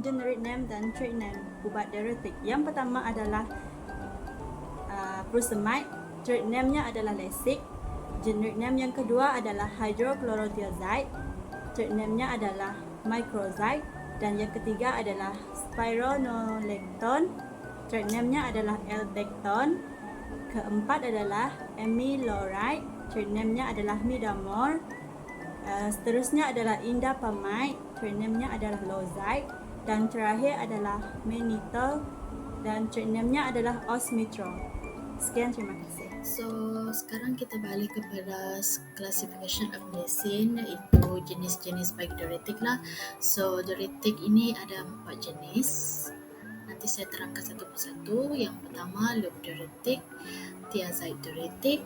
generic name dan trade name ubat diuretik. Yang pertama adalah furosemide, trade name-nya adalah Lasix. Generic name yang kedua adalah hydrochlorothiazide, trade name-nya adalah Microzide. Dan yang ketiga adalah spironolactone, trade name-nya adalah Elbecton. Keempat adalah amiloride, trade name-nya adalah Midamor. Seterusnya adalah indapamide, trade name-nya adalah Lozide. Dan terakhir adalah mannitol dan trade name-nya adalah Osmitrol. Sekian, terima kasih. So, sekarang kita balik kepada classification of medicine, iaitu jenis-jenis baik diuretik lah. So, diuretik ini ada 4 jenis. Nanti saya terangkan satu persatu. Yang pertama, loop diuretik, thiazide diuretik,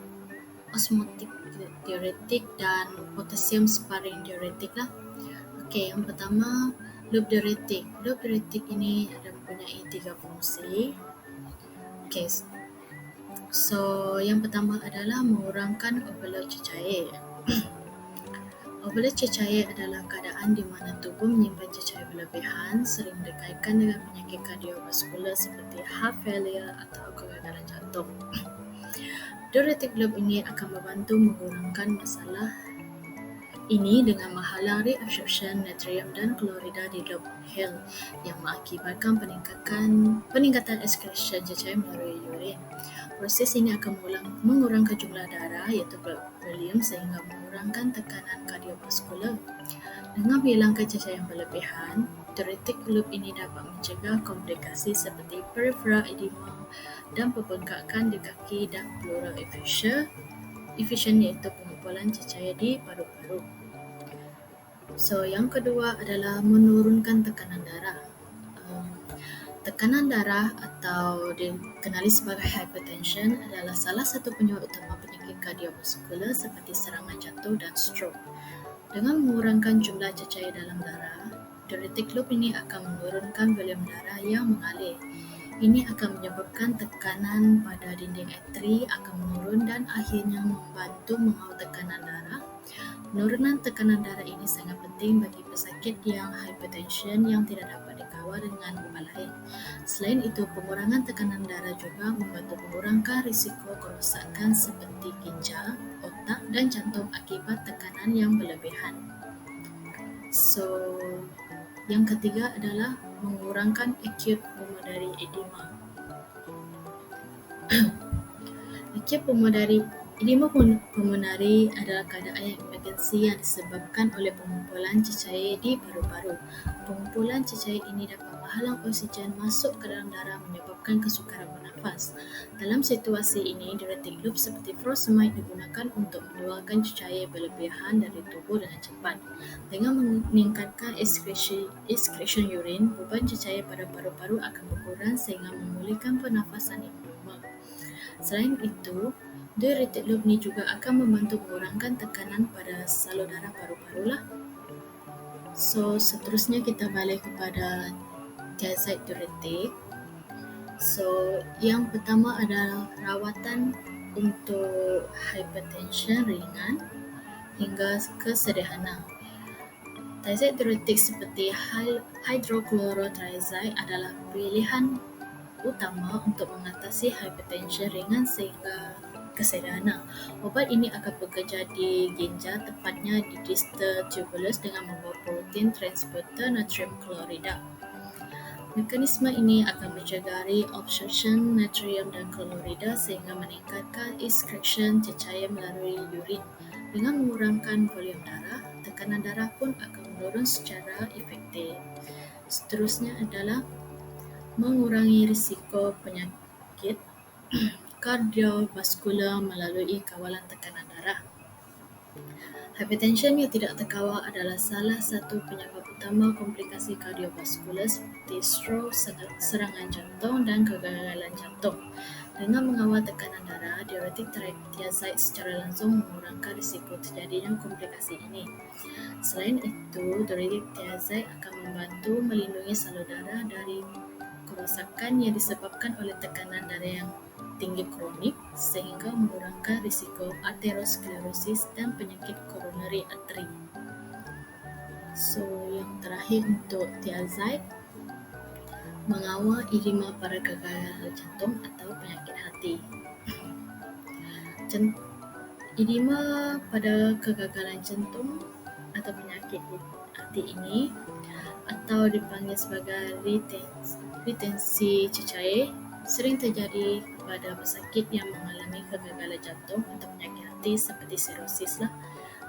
osmotic diuretik dan potassium sparing diuretik lah. Okey, yang pertama, loop diuretik. Loop diuretik ini ada mempunyai 3 fungsi. Okey. So, yang pertama adalah mengurangkan overload cecair. Overload cecair adalah keadaan di mana tubuh menyimpan cecair berlebihan, sering dikaitkan dengan penyakit kardiovaskular seperti heart failure atau kegagalan jantung. Diuretik loop ini akan membantu mengurangkan masalah ini dengan menghalang reabsorption natrium dan klorida di loop HALE yang mengakibatkan peningkatan excretion cecair melalui urin. Proses ini akan mengurangkan jumlah darah iaitu blood volume sehingga mengurangkan tekanan kardiovaskular. Dengan menghilangkan cecair yang berlebihan, diuretik loop ini dapat mencegah komplikasi seperti peripheral edema dan pembengkakan di kaki dan pleural effusion iaitu pengumpulan cecair di paru-paru. So, yang kedua adalah menurunkan tekanan darah. Tekanan darah atau dikenali sebagai hypertension adalah salah satu penyebab utama penyakit kardiovaskular seperti serangan jantung dan stroke. Dengan mengurangkan jumlah cecair dalam darah, diuretik loop ini akan menurunkan volume darah yang mengalir. Ini akan menyebabkan tekanan pada dinding arteri akan menurun dan akhirnya membantu mengawal tekanan darah. Penurunan tekanan darah ini sangat penting bagi pesakit yang hypertension yang tidak dapat dikawal dengan ubat lain. Selain itu, pengurangan tekanan darah juga membantu mengurangkan risiko kerosakan seperti ginjal, otak dan jantung akibat tekanan yang berlebihan. So, yang ketiga adalah mengurangkan acute pulmonary edema. Acute edema pulmonari adalah keadaan emergensi yang disebabkan oleh pengumpulan cecair di paru-paru. Pengumpulan cecair ini dapat menghalang oksigen masuk ke dalam darah menyebabkan kesukaran bernafas. Dalam situasi ini, diuretik loop seperti furosemide digunakan untuk mengeluarkan cecair berlebihan dari tubuh dengan cepat. Dengan meningkatkan excretion urin, beban cecair pada paru-paru akan berkurang sehingga memulihkan pernafasan yang normal. Selain itu, diuretik loop ni juga akan membantu mengurangkan tekanan pada salur darah paru-paru lah. So, seterusnya kita balik kepada thiazide diuretik. So, yang pertama adalah rawatan untuk hypertension ringan hingga ke sederhana. Thiazide diuretik seperti hydrochlorothiazide adalah pilihan utama untuk mengatasi hypertension ringan sehingga kesederhana. Obat ini akan bekerja di ginjal, tepatnya di distal tubulus dengan membawa protein transporter natrium klorida. Mekanisme ini akan mencegah reabsorption natrium dan klorida sehingga meningkatkan excretion cecair melalui urin. Dengan mengurangkan volume darah, tekanan darah pun akan menurun secara efektif. Seterusnya adalah mengurangi risiko penyakit kardiovaskular melalui kawalan tekanan darah. Hypertension yang tidak terkawal adalah salah satu penyebab utama komplikasi kardiovaskular seperti stroke, serangan jantung dan kegagalan jantung. Dengan mengawal tekanan darah, diuretik thiazide secara langsung mengurangkan risiko terjadinya komplikasi ini. Selain itu, diuretik thiazide akan membantu melindungi salur darah dari kerosakan yang disebabkan oleh tekanan darah yang tinggi kronik sehingga mengurangkan risiko aterosklerosis dan penyakit coronary artery. So, yang terakhir untuk thiazide, mengawal edema pada gagal jantung atau penyakit hati. Edema pada kegagalan jantung atau penyakit hati ini atau dipanggil sebagai retensi cecair sering terjadi pada pesakit yang mengalami kegagalan jantung atau penyakit hati seperti sirosis lah.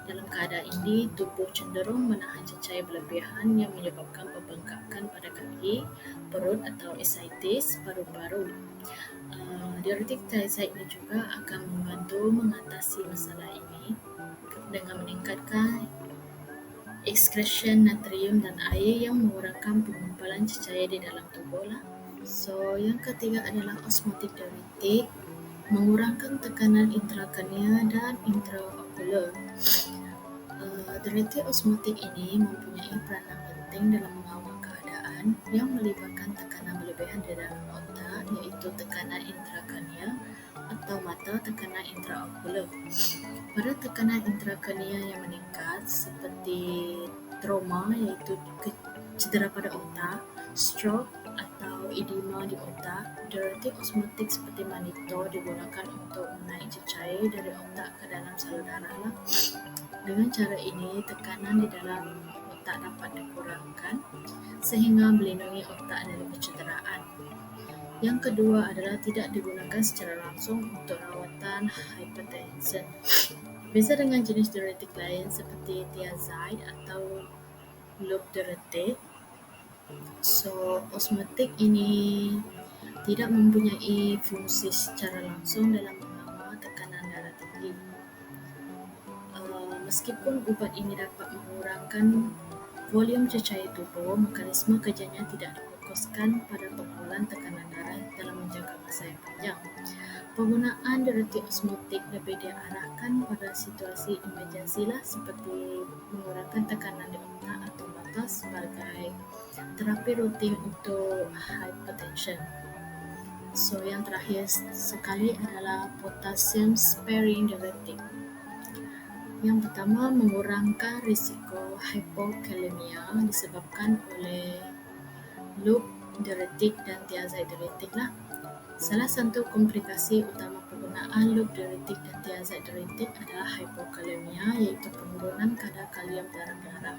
Dalam keadaan ini, tubuh cenderung menahan cecair berlebihan yang menyebabkan pembengkakan pada kaki, perut atau ascites paru-paru. Diuretik thiazide ini juga akan membantu mengatasi masalah ini dengan meningkatkan excretion natrium dan air yang mengurangkan pengumpulan cecair di dalam tubuh lah. So, yang ketiga adalah osmotic diuretik, mengurangkan tekanan intrakranial dan intraokular. Diuretik osmotik ini mempunyai peranan penting dalam mengawal keadaan yang melibatkan tekanan berlebihan di dalam otak, iaitu tekanan intrakranial atau mata tekanan intraokular. Pada tekanan intrakranial yang meningkat seperti trauma, iaitu cedera pada otak, stroke atau edema di otak, diuretik osmotik seperti mannitol digunakan untuk menaik cecair dari otak ke dalam salur darah. Dengan cara ini, tekanan di dalam otak dapat dikurangkan sehingga melindungi otak dari kecederaan. Yang kedua adalah tidak digunakan secara langsung untuk rawatan hypertension. Beza dengan jenis diuretik lain seperti thiazide atau loop diuretik, so osmotik ini tidak mempunyai fungsi secara langsung dalam mengawal tekanan darah tinggi. Meskipun ubat ini dapat mengurangkan volume cecair tubuh, mekanisme kerjanya tidak difokuskan pada pengurangan tekanan darah dalam jangka masa yang panjang. Penggunaan diuretik osmotik lebih diarahkan pada situasi emergensi lah, seperti mengurangkan tekanan di otak atau mata sebagai terapi rutin untuk hypertension. So, yang terakhir sekali adalah potassium sparing diuretik. Yang pertama, mengurangkan risiko hypokalemia disebabkan oleh loop diuretik dan thiazide diuretik lah. Salah satu komplikasi utama penggunaan loop diuretik dan thiazide diuretik adalah hypokalemia, iaitu penurunan kadar kalium dalam darah.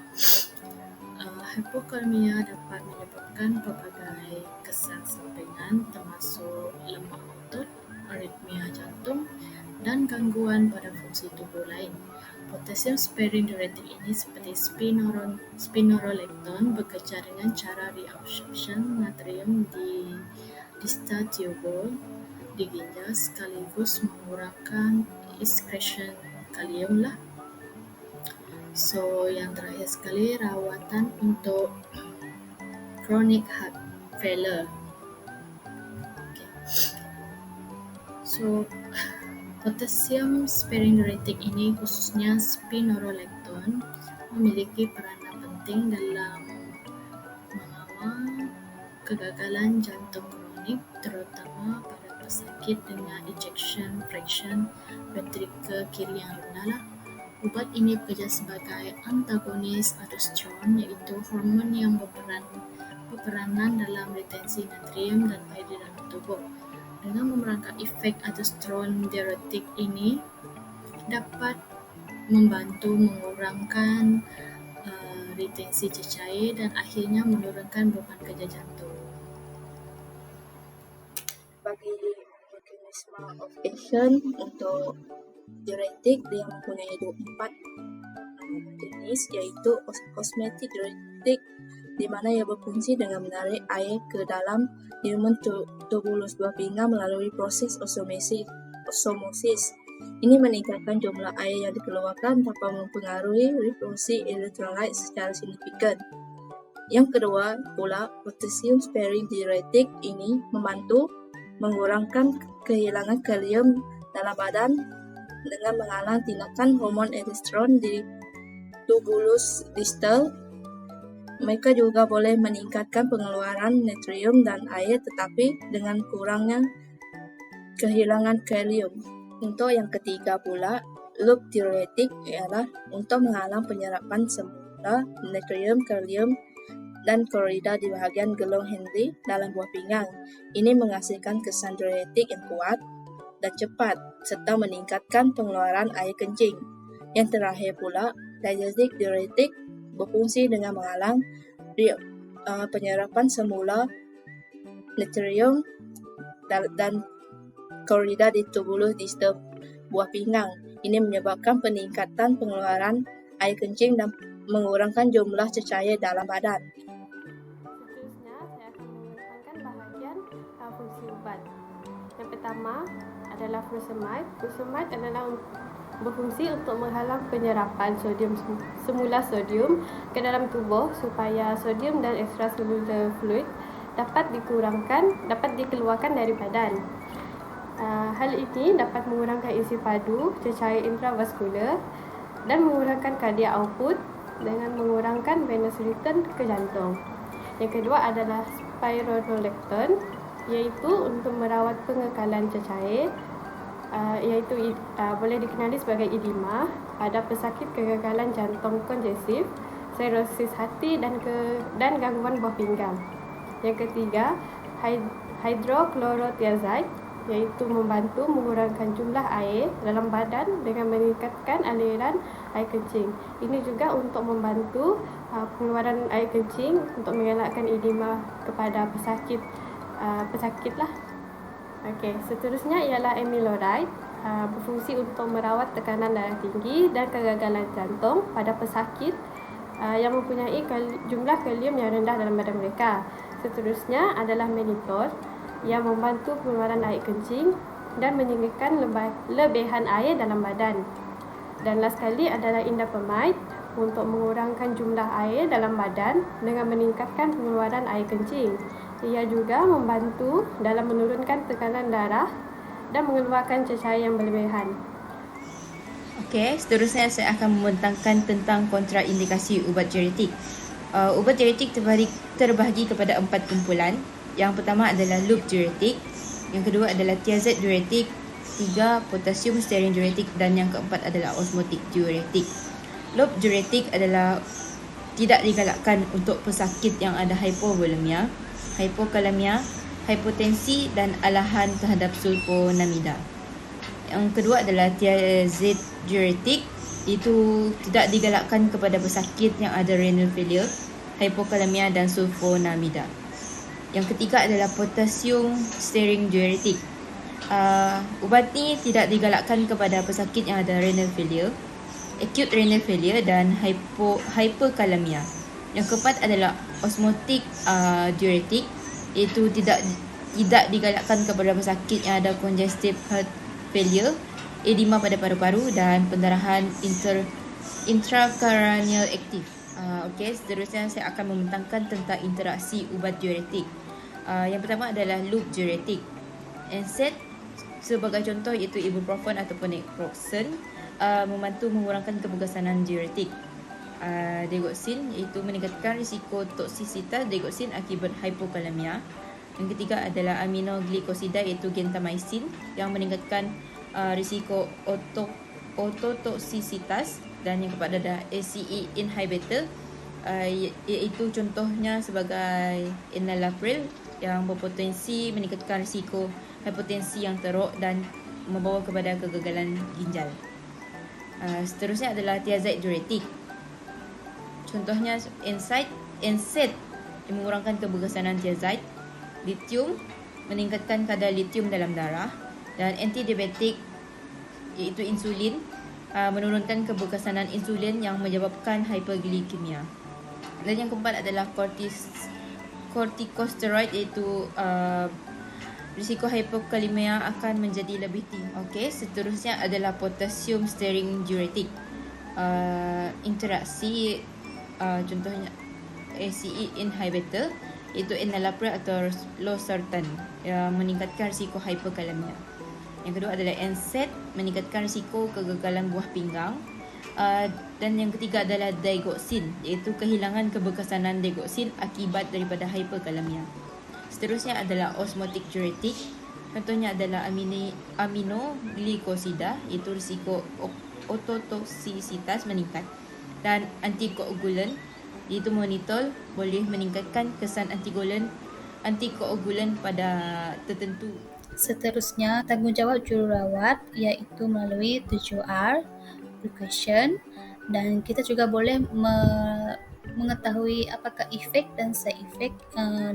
Hypokalemia dapat menyebabkan pelbagai kesan sampingan termasuk lemah otot, aritmia jantung dan gangguan pada fungsi tubuh lain. Potassium sparing diuretik ini seperti spironolactone bekerja dengan cara reabsorption natrium di distal tubule di ginjal sekaligus mengurangkan excretion kalium lah. So, yang terakhir sekali, rawatan untuk chronic heart failure. So, potassium sparing diuretik ini, khususnya spironolactone, memiliki peranan penting dalam mengawal kegagalan jantung kronik, terutama pada pesakit dengan ejection fraction ventricle kiri yang rendah. Ubat ini bekerja sebagai antagonis aldosteron, iaitu hormon yang berperanan dalam retensi natrium dan air di dalam tubuh. Dengan memerankan efek aldosteron, diuretik ini dapat membantu mengurangkan retensi cecair dan akhirnya menurunkan beban kerja jantung. Bagi mekanisme of action untuk diuretik, dia mempunyai 24 jenis, yaitu osmotic diuretik, di mana ia berfungsi dengan menarik air ke dalam hidup tubulus buah pinggang melalui proses osmosis. Ini meningkatkan jumlah air yang dikeluarkan tanpa mempengaruhi reproduksi elektrolit secara signifikan. Yang kedua pula, potassium sparing diuretik ini membantu mengurangkan kehilangan kalium dalam badan dengan menghalang tindakan hormon aldosteron di tubulus distal. Mereka juga boleh meningkatkan pengeluaran natrium dan air, tetapi dengan kurangnya kehilangan kalium. Untuk yang ketiga pula, loop diuretik ialah untuk menghalang penyerapan semula natrium, kalium dan klorida di bahagian gelung Henle dalam buah pinggang. Ini menghasilkan kesan diuretik yang kuat dan cepat, serta meningkatkan pengeluaran air kencing. Yang terakhir pula, diuretik diuretik berfungsi dengan menghalang penyerapan semula natrium dan klorida di tubuh di setiap buah pinggang. Ini menyebabkan peningkatan pengeluaran air kencing dan mengurangkan jumlah cecair dalam badan. Seterusnya, saya akan menerangkan bahagian fungsi ubat. Yang pertama adalah furosemide. Furosemide adalah berfungsi untuk menghalang penyerapan semula sodium ke dalam tubuh supaya sodium dan extracellular fluid dapat dikeluarkan dari badan. Hal ini dapat mengurangkan isi padu, cecair intravaskular dan mengurangkan cardiac output dengan mengurangkan venous return ke jantung. Yang kedua adalah spironolactone, iaitu untuk merawat pengekalan cecair, iaitu boleh dikenali sebagai edema pada pesakit kegagalan jantung konjesif, sirosis hati dan gangguan buah pinggang. Yang ketiga, hydrochlorothiazide, iaitu membantu mengurangkan jumlah air dalam badan dengan meningkatkan aliran air kencing. Ini juga untuk membantu pengeluaran air kencing untuk mengelakkan edema kepada pesakit lah. Okey, seterusnya ialah amiloride, berfungsi untuk merawat tekanan darah tinggi dan kegagalan jantung pada pesakit yang mempunyai jumlah kalium yang rendah dalam badan mereka. Seterusnya adalah mannitol, yang membantu pengeluaran air kencing dan menyingkirkan lebihan air dalam badan. Dan last sekali adalah indapamide, untuk mengurangkan jumlah air dalam badan dengan meningkatkan pengeluaran air kencing. Ia juga membantu dalam menurunkan tekanan darah dan mengeluarkan cecair yang berlebihan. Okey, seterusnya saya akan membentangkan tentang kontraindikasi ubat diuretik. Ubat diuretik terbahagi kepada 4 kumpulan. Yang pertama adalah loop diuretik, yang kedua adalah thiazide diuretik, 3 potassium stearin diuretik dan yang keempat adalah osmotic diuretik. Loop diuretik adalah tidak digalakkan untuk pesakit yang ada hypovolemia, hypokalemia, hipotensi dan alahan terhadap sulfonamida. Yang kedua adalah thiazide diuretik, itu tidak digalakkan kepada pesakit yang ada renal failure, hypokalemia dan sulfonamida. Yang ketiga adalah potassium stearin diuretik. Ubat ini tidak digalakkan kepada pesakit yang ada renal failure, acute renal failure dan hyperkalemia. Yang keempat adalah osmotic diuretik, iaitu tidak digalakkan kepada pesakit yang ada congestive heart failure, edema pada paru-paru dan pendarahan intracranial aktif. Okey, seterusnya saya akan membentangkan tentang interaksi ubat diuretik. Yang pertama adalah loop diuretik. NSAID sebagai contoh iaitu ibuprofen ataupun naproxen membantu mengurangkan keberkesanan diuretik. Digoxin iaitu meningkatkan risiko toksisitas digoxin akibat hypokalemia. Yang ketiga adalah aminoglikosida iaitu gentamicin yang meningkatkan risiko ototoksisitas. Dan yang keempat adalah ACE inhibitor, iaitu contohnya sebagai enalapril yang berpotensi meningkatkan risiko hipertensi yang teruk dan membawa kepada kegagalan ginjal. Seterusnya adalah thiazide diuretik. Contohnya NSAID yang mengurangkan keberkesanan thiazide, lithium meningkatkan kadar lithium dalam darah, dan antidiabetik iaitu insulin menurunkan keberkesanan insulin yang menyebabkan hyperglikemia. Dan yang keempat adalah corticosteroid iaitu risiko hypokalemia akan menjadi lebih tinggi. Okey, seterusnya adalah potassium stearin diuretik. Interaksi contohnya ACE inhibitor iaitu enalapril atau losartan yang meningkatkan risiko hypokalemia. Yang kedua adalah NSAID meningkatkan risiko kegagalan buah pinggang. Dan yang ketiga adalah digoxin, iaitu kehilangan keberkesanan digoxin akibat daripada hyperkalemia. Seterusnya adalah osmotic diuretik. Contohnya adalah aminoglikosida, iaitu risiko ototoksisitas meningkat. Dan antikoagulan iaitu monitor boleh meningkatkan kesan antikoagulan pada tertentu. Seterusnya, tanggungjawab jururawat iaitu melalui 7R, precaution, dan kita juga boleh mengetahui apakah efek dan side effect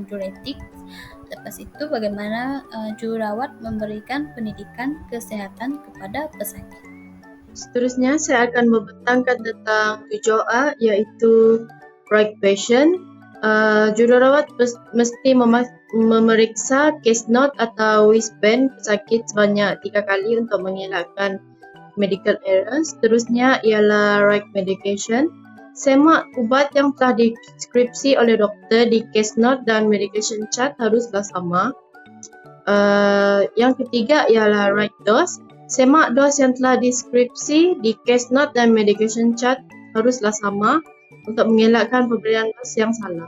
diuretik. Lepas itu, bagaimana jururawat memberikan pendidikan kesihatan kepada pesakit. Seterusnya, saya akan membentangkan tentang 7A iaitu right patient. Jururawat mesti memeriksa case note atau wristband pesakit sebanyak 3 kali untuk mengelakkan medical errors. Seterusnya ialah right medication. Semak ubat yang telah deskripsi oleh doktor di case note dan medication chart haruslah sama. Yang ketiga ialah right dose. Semak dos yang telah deskripsi di case note dan medication chart haruslah sama untuk mengelakkan pemberian dos yang salah.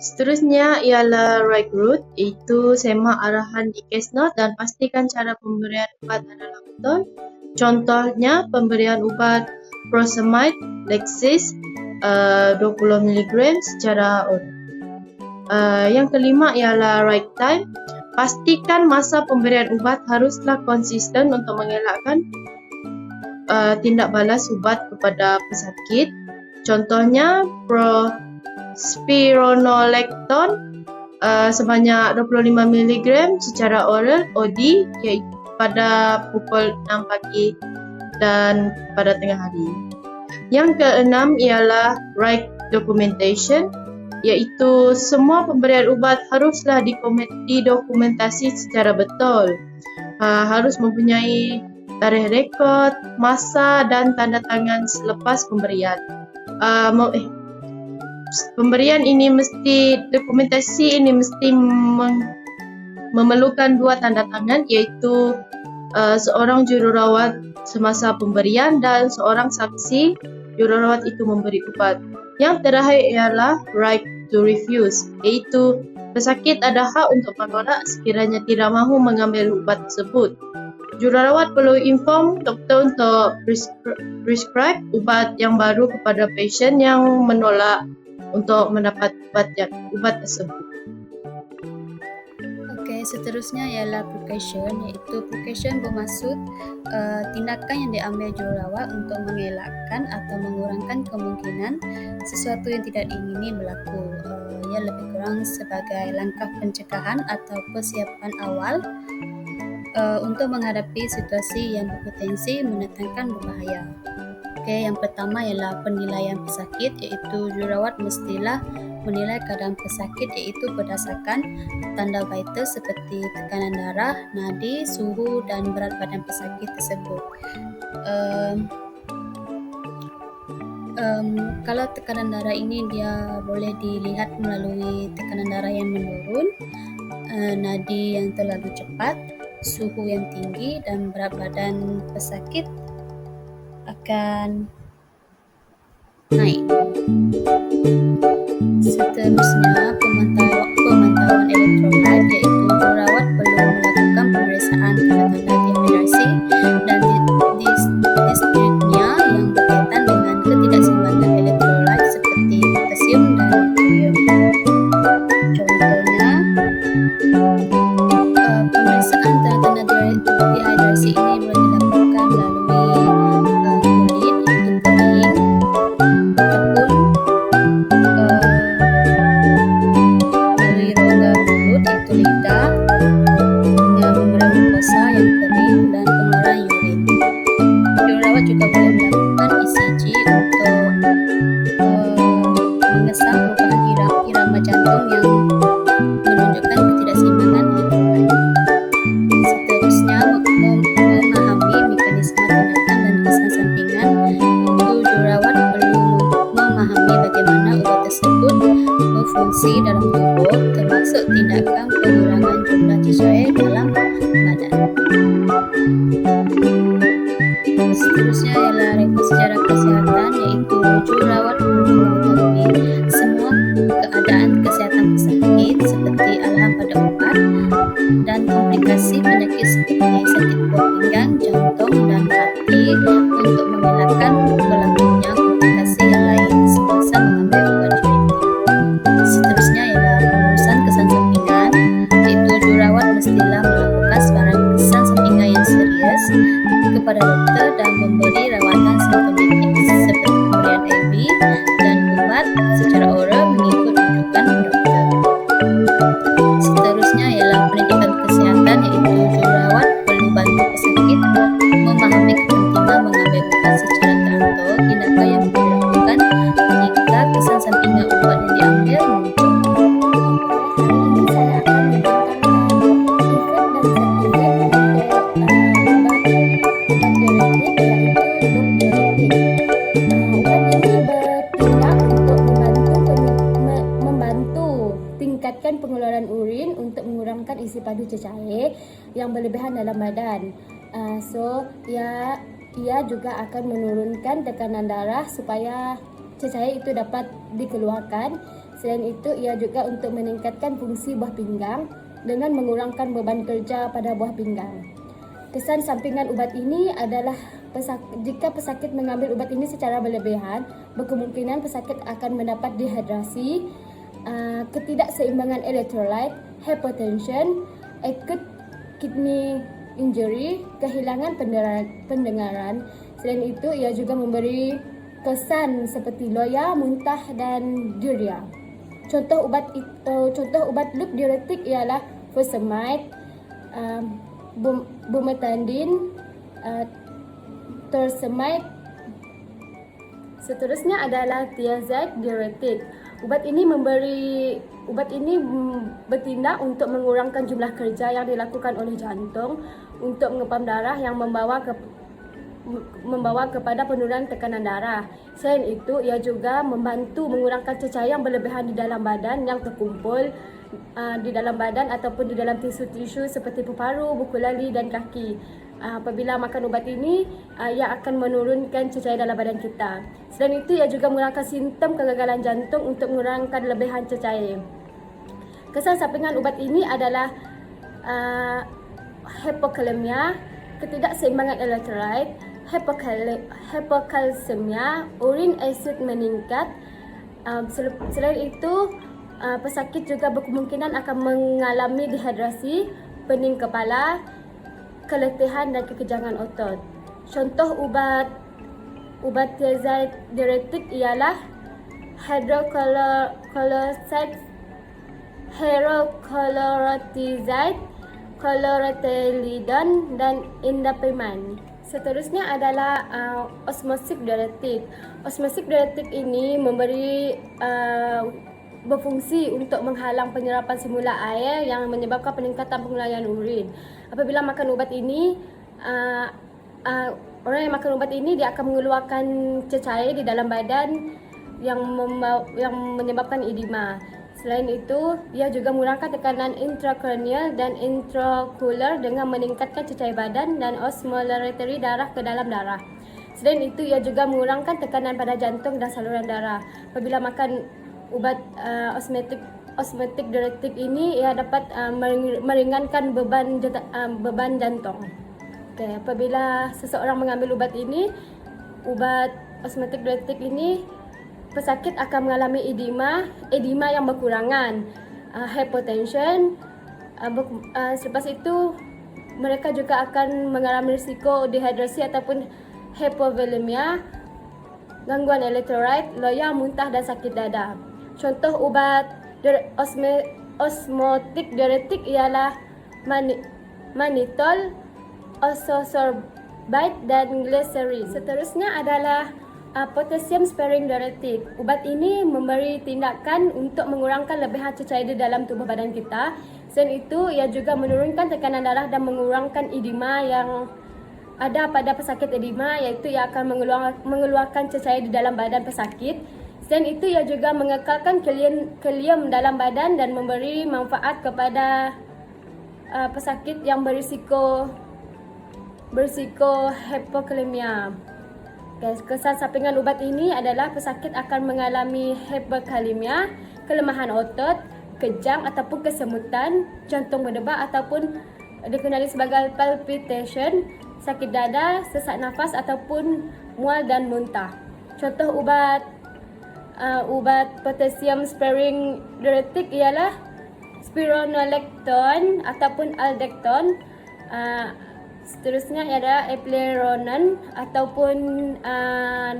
Seterusnya ialah right route, iaitu semak arahan di case note dan pastikan cara pemberian ubat adalah betul. Contohnya, pemberian ubat furosemide, Lexis 20mg secara oral. Yang kelima ialah right time. Pastikan masa pemberian ubat haruslah konsisten untuk mengelakkan tindak balas ubat kepada pesakit. Contohnya, spironolactone sebanyak 25mg secara oral OD iaitu pada pukul 6 pagi dan pada tengah hari. Yang keenam ialah right documentation, iaitu semua pemberian ubat haruslah didokumentasi secara betul. Harus mempunyai tarikh rekod, masa dan tanda tangan selepas pemberian. Dokumentasi ini mesti memerlukan 2 tanda tangan, iaitu seorang jururawat semasa pemberian dan seorang saksi jururawat itu memberi ubat. Yang terakhir ialah right to refuse, iaitu pesakit ada hak untuk menolak sekiranya tidak mahu mengambil ubat tersebut. Jururawat perlu inform doktor untuk prescribe ubat yang baru kepada pasien yang menolak untuk mendapat ubat tersebut. Okey, seterusnya ialah precaution, iaitu precaution bermaksud tindakan yang diambil jururawat untuk mengelakkan atau mengurangkan kemungkinan sesuatu yang tidak diingini berlaku. Ia lebih kurang sebagai langkah pencegahan atau persiapan awal untuk menghadapi situasi yang berpotensi mendatangkan berbahaya. Okey, yang pertama ialah penilaian pesakit, iaitu jururawat mestilah menilai keadaan pesakit iaitu berdasarkan tanda vital seperti tekanan darah, nadi, suhu dan berat badan pesakit tersebut. Kalau tekanan darah ini dia boleh dilihat melalui tekanan darah yang menurun, nadi yang terlalu cepat, suhu yang tinggi dan berat badan pesakit akan naik. Seterusnya, pemantauan elektrolit, iaitu jururawat perlu melakukan pemeriksaan tanda-tanda dehidrasi dan dispepsia yang berkaitan dengan ketidakseimbangan elektrolit seperti potasium dan natrium. Contohnya, pemeriksaan tanda-tanda dehidrasi ini boleh dilakukan melalui kulit yang kering ataupun melalui rongga mulut iaitu lidah dengan memberi glukosa yang kering dan pengeluaran urin. Jururawat juga boleh melakukan ECG untuk mengesah perubahan irama jantung yang menunjukkan ketidakseimbangan elektrolit. Seterusnya, memahami mekanisme tindakan dan kesan sampingan, itu jururawat perlu memahami bagaimana ubat tersebut berfungsi dalam tubuh, termasuk tindakan pengurangan jumlah GCL dalam badan. Seterusnya ialah rekod sejarah kesihatan, iaitu jururawat perlu mengetahui semua keadaan kesihatan pesakit seperti arahan pada ubat dan komplikasi penyakit seperti sakit buah pinggang, jantung dan hati untuk mengelakkan berlakunya komplikasi yang lain semasa meningkatkan pengeluaran urin untuk mengurangkan isi padu cecair yang berlebihan dalam badan. Ia juga akan menurunkan tekanan darah supaya cecair itu dapat dikeluarkan. Selain itu, ia juga untuk meningkatkan fungsi buah pinggang dengan mengurangkan beban kerja pada buah pinggang. Kesan sampingan ubat ini adalah jika pesakit mengambil ubat ini secara berlebihan, berkemungkinan pesakit akan mendapat dehidrasi, ketidakseimbangan elektrolit, hypotension, acute kidney injury, kehilangan pendengaran. Selain itu, ia juga memberi kesan seperti loya, muntah dan diarrhea. Contoh ubat loop diuretik ialah furosemide, bumetandine, torsemide. Seterusnya adalah thiazide diuretik. Ubat ini bertindak untuk mengurangkan jumlah kerja yang dilakukan oleh jantung untuk mengepam darah yang membawa kepada penurunan tekanan darah. Selain itu, ia juga membantu mengurangkan cecair yang berlebihan di dalam badan yang terkumpul di dalam badan ataupun di dalam tisu-tisu seperti paru, buku lali dan kaki. Apabila makan ubat ini, ia akan menurunkan cecair dalam badan kita. Selain itu, ia juga mengurangkan simptom kegagalan jantung untuk mengurangkan lebihan cecair. Kesan sampingan ubat ini adalah hypokalemia, ketidakseimbangan elektrolit, hypokalsemia, urin acid meningkat. Selain itu, pesakit juga berkemungkinan akan mengalami dehidrasi, pening kepala, keletihan dan kekejangan otot. Contoh ubat thiazide diuretik ialah hydrochlorothiazide, chlorothalidone dan indapamide. Seterusnya adalah osmotic diuretik. Osmotic diuretik ini berfungsi untuk menghalang penyerapan semula air yang menyebabkan peningkatan penguraian urin. Apabila makan ubat ini, orang yang makan ubat ini dia akan mengeluarkan cecair di dalam badan yang menyebabkan edema. Selain itu, ia juga mengurangkan tekanan intracranial dan intraocular dengan meningkatkan cecair badan dan osmolarity darah ke dalam darah. Selain itu, ia juga mengurangkan tekanan pada jantung dan saluran darah. Apabila makan ubat osmotic diuretik ini, ia dapat meringankan beban jantung. Apabila seseorang mengambil ubat osmotic diuretik ini, pesakit akan mengalami edema yang berkurangan, hypotension. Selepas itu, mereka juga akan mengalami risiko dehidrasi ataupun hypovolemia, gangguan elektrolit, loya, muntah dan sakit dada. Contoh ubat osmotic diuretik ialah mannitol, ozosorbate dan glycerin. Seterusnya adalah potassium sparing diuretik. Ubat ini memberi tindakan untuk mengurangkan lebihan cecair di dalam tubuh badan kita. Selain itu, ia juga menurunkan tekanan darah dan mengurangkan edema yang ada pada pesakit edema, iaitu ia akan mengeluarkan cecair di dalam badan pesakit. Selain itu, ia juga mengekalkan kalium dalam badan dan memberi manfaat kepada pesakit yang berisiko hypokalemia. Kesan sampingan ubat ini adalah pesakit akan mengalami hypokalemia, kelemahan otot, kejang ataupun kesemutan, jantung berdebar ataupun dikenali sebagai palpitation, sakit dada, sesak nafas ataupun mual dan muntah. Contoh ubat potassium sparing diuretik ialah spironolactone ataupun aldactone. Seterusnya ada eplerenone ataupun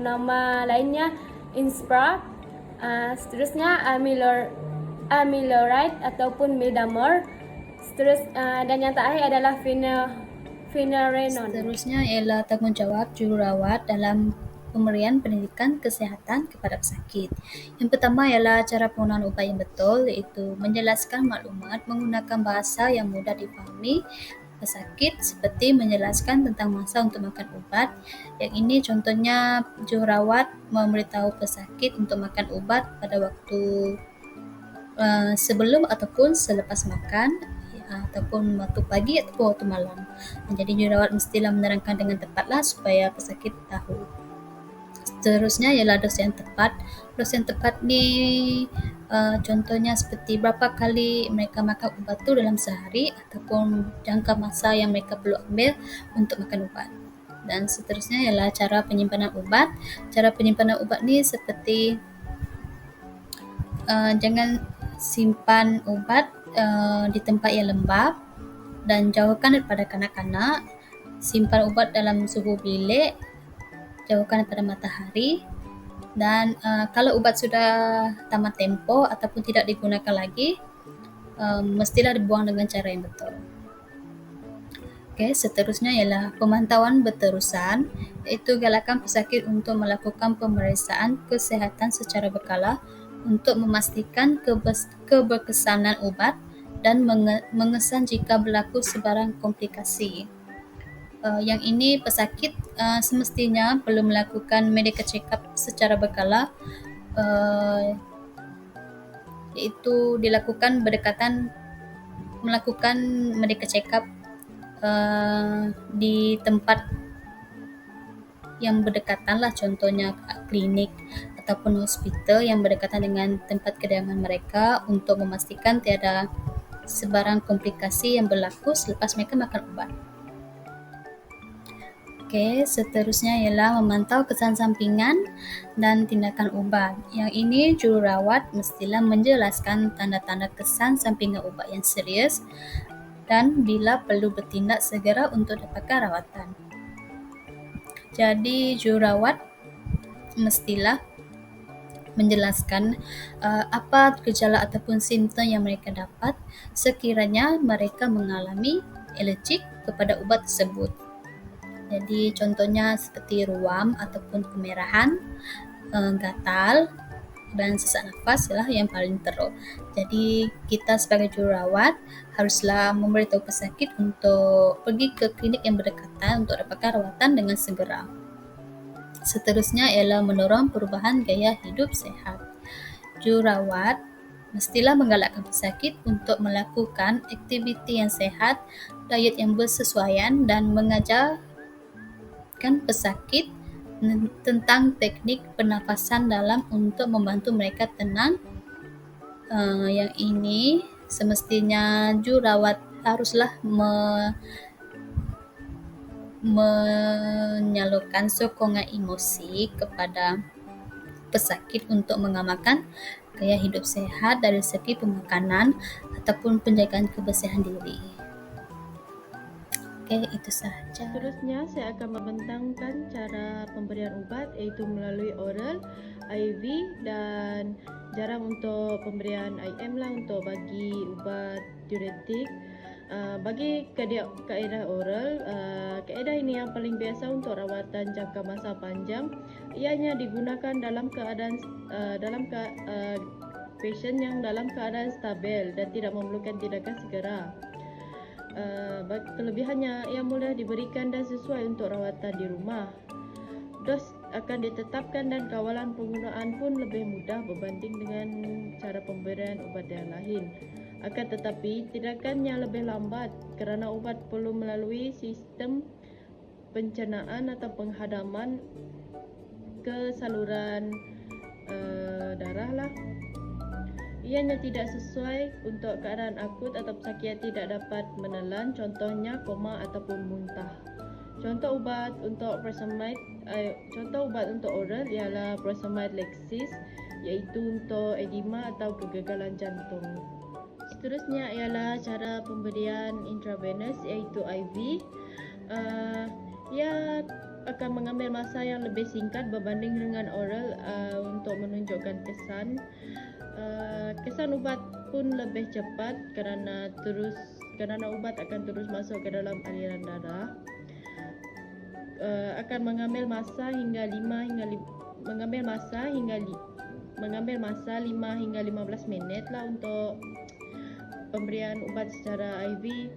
nama lainnya Inspra. Seterusnya amiloride ataupun Midamor. Dan yang terakhir adalah finerenone. Seterusnya ialah tanggungjawab jururawat dalam pemberian pendidikan kesehatan kepada pesakit. Yang pertama ialah cara penggunaan ubat yang betul, iaitu menjelaskan maklumat menggunakan bahasa yang mudah difahami pesakit, seperti menjelaskan tentang masa untuk makan ubat. Yang ini contohnya jururawat memberitahu pesakit untuk makan ubat pada waktu sebelum ataupun selepas makan, ataupun waktu pagi ataupun waktu malam. Jadi jururawat mestilah menerangkan dengan tepatlah supaya pesakit tahu. Seterusnya ialah dos yang tepat. Dos yang tepat ni contohnya seperti berapa kali mereka makan ubat tu dalam sehari ataupun jangka masa yang mereka perlu ambil untuk makan ubat. Dan seterusnya ialah cara penyimpanan ubat. Cara penyimpanan ubat ni seperti jangan simpan ubat di tempat yang lembab dan jauhkan daripada kanak-kanak. Simpan ubat dalam suhu bilik, jauhkan daripada matahari. Dan kalau ubat sudah tamat tempoh ataupun tidak digunakan lagi, mestilah dibuang dengan cara yang betul. Seterusnya ialah pemantauan berterusan, iaitu galakan pesakit untuk melakukan pemeriksaan kesihatan secara berkala untuk memastikan keberkesanan ubat dan mengesan jika berlaku sebarang komplikasi. Yang ini pesakit semestinya perlu melakukan medical check-up secara berkala, iaitu dilakukan melakukan medical check-up di tempat yang berdekatan lah, contohnya klinik ataupun hospital yang berdekatan dengan tempat kediaman mereka untuk memastikan tiada sebarang komplikasi yang berlaku selepas mereka makan ubat. Seterusnya ialah memantau kesan sampingan dan tindakan ubat. Yang ini jururawat mestilah menjelaskan tanda-tanda kesan sampingan ubat yang serius dan bila perlu bertindak segera untuk dapatkan rawatan. Jadi jururawat mestilah menjelaskan apa gejala ataupun simptom yang mereka dapat sekiranya mereka mengalami alergik kepada ubat tersebut. Jadi contohnya seperti ruam ataupun kemerahan, gatal dan sesak nafas ialah yang paling teruk. Jadi kita sebagai jururawat haruslah memberitahu pesakit untuk pergi ke klinik yang berdekatan untuk dapatkan rawatan dengan segera. Seterusnya ialah mendorong perubahan gaya hidup sehat. Jururawat mestilah menggalakkan pesakit untuk melakukan aktiviti yang sehat, diet yang bersesuaian dan mengajarkan pesakit tentang teknik pernafasan dalam untuk membantu mereka tenang. Yang ini semestinya jururawat haruslah menyalurkan sokongan emosi kepada pesakit untuk mengamalkan gaya hidup sehat dari segi pemakanan ataupun penjagaan kebersihan diri. Itu sahaja. Seterusnya saya akan membentangkan cara pemberian ubat, iaitu melalui oral, IV dan jarang untuk pemberian IM lah untuk bagi ubat diuretik. Bagi kaedah oral, kaedah ini yang paling biasa untuk rawatan jangka masa panjang. Ianya digunakan dalam keadaan pasien yang dalam keadaan stabil dan tidak memerlukan tindakan segera. Kelebihannya ia mudah diberikan dan sesuai untuk rawatan di rumah. Dos akan ditetapkan dan kawalan penggunaan pun lebih mudah berbanding dengan cara pemberian ubat yang lain. Akan tetapi tindakannya lebih lambat kerana ubat perlu melalui sistem pencernaan atau penghadaman ke saluran darah lah. Ianya tidak sesuai untuk keadaan akut atau pesakit yang tidak dapat menelan, contohnya koma ataupun muntah. Contoh ubat untuk oral ialah Furosemide Lexis, iaitu untuk edema atau kegagalan jantung. Seterusnya ialah cara pemberian intravenous, iaitu IV. Ia akan mengambil masa yang lebih singkat berbanding dengan oral untuk menunjukkan kesan. Kesan ubat pun lebih cepat kerana ubat akan terus masuk ke dalam aliran darah. Akan mengambil masa 5 hingga 15 minit lah untuk pemberian ubat secara IV.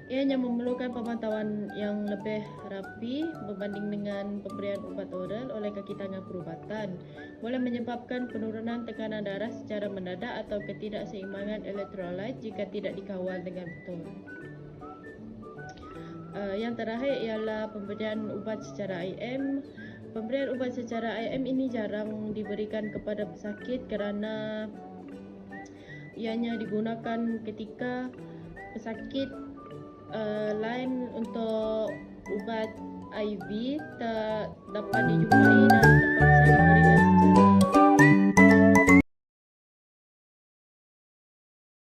Ianya memerlukan pemantauan yang lebih rapi berbanding dengan pemberian ubat oral oleh kaki tangan perubatan. Boleh menyebabkan penurunan tekanan darah secara mendadak atau ketidakseimbangan elektrolit jika tidak dikawal dengan betul. Yang terakhir ialah pemberian ubat secara IM. Pemberian ubat secara IM ini jarang diberikan kepada pesakit kerana ianya digunakan ketika pesakit lain untuk ubat IV tak dapat dijumpai dan terpaksa